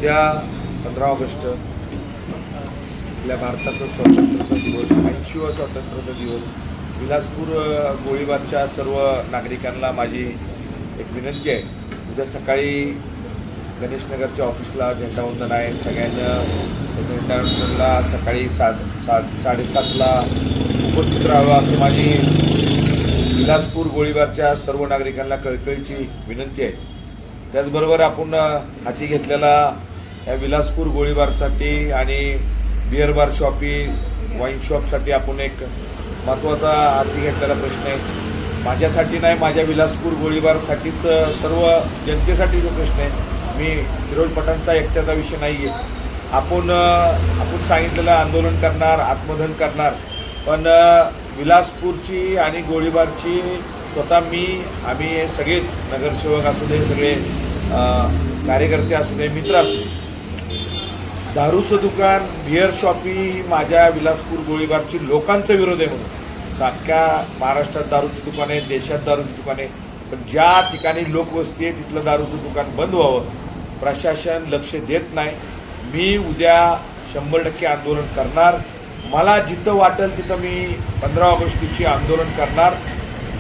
उद्या 15 ऑगस्ट आपल्या भारताचा स्वातंत्र्याचा दिवस, 80वा स्वातंत्र्याचा दिवस. विलासपूर गोळीबारच्या सर्व नागरिकांना माझी एक विनंती आहे. उद्या सकाळी गणेशनगरच्या ऑफिसला झेंडावंदन आहे. सगळ्यांना झेंडावंदनला सकाळी 7:30ला उपस्थित राहावं असं माझी विलासपूर गोळीबारच्या सर्व नागरिकांना कळकळीची विनंती आहे. त्याचबरोबर आपण हाती घेतलेला या विलासपूर गोळीबारसाठी आणि बिअर बार शॉपी वाईन शॉपसाठी आपण एक महत्त्वाचा हाती घेतलेला प्रश्न आहे. माझ्यासाठी नाही, माझ्या विलासपूर गोळीबारसाठीच सर्व जनतेसाठी जो प्रश्न आहे. मी फिरोज पठाणचा एकट्याचा विषय नाही आहे. आपण सांगितलेलं आंदोलन करणार, आत्मदहन करणार, पण विलासपूरची आणि गोळीबारची स्वतः आम्ही सगळेच नगरसेवक असू दे, सगळे कार्यकर्ते असू दे, मित्र असू दे, दारूचं दुकान, बिअर शॉपी माझ्या विलासपूर गोळीबारची लोकांचा विरोध आहे. म्हणून अख्ख्या महाराष्ट्रात दारूची दुकान आहे, देशात दारूची दुकान आहे, पण ज्या ठिकाणी लोकवस्ती आहे तिथलं दारूचं दुकान बंद व्हावं. प्रशासन लक्ष देत नाही. मी उद्या 100% आंदोलन करणार. मला जिथं वाटेल तिथं मी 15 ऑगस्ट दिवशी आंदोलन करणार.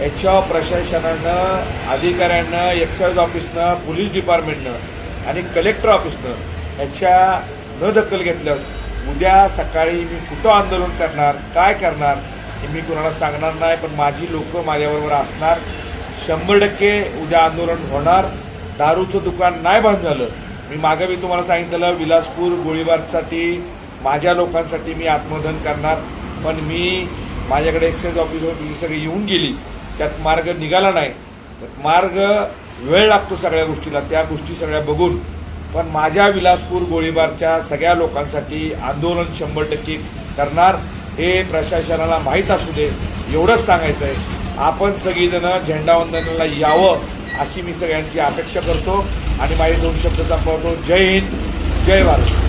याच्यावर प्रशासनानं, अधिकाऱ्यांनं, एक्साईज ऑफिसनं, पोलीस डिपार्टमेंटनं आणि कलेक्टर ऑफिसनं याच्या न दखल घेतल्यास उद्या सकाळी मी कुठं आंदोलन करणार, काय करणार हे मी कुणाला सांगणार नाही. पण माझी लोकं माझ्याबरोबर असणार. 100% उद्या आंदोलन होणार. दारूचं दुकान नाही बंद झालं. मी तुम्हाला सांगितलेलं विलासपूर गोळीबारसाठी माझ्या लोकांसाठी मी आत्मदहन करणार. पण माझ्याकडे एक्साईज ऑफिसवर सगळी येऊन गेली, त्यात मार्ग निघाला नाही. त्यात मार्ग वेळ लागतो सगळ्या गोष्टीला, त्या गोष्टी सगळ्या बघून. पण माझ्या विलासपूर गोळीबारच्या सगळ्या लोकांसाठी आंदोलन 100% करणार. हे प्रशासनाला माहीत असू दे, एवढंच सांगायचं आहे. आपण सगळीजणं झेंडावंदनाला यावं अशी मी सगळ्यांची अपेक्षा करतो आणि माझे 2 शब्द संपवतो. जय हिंद, जय भारत.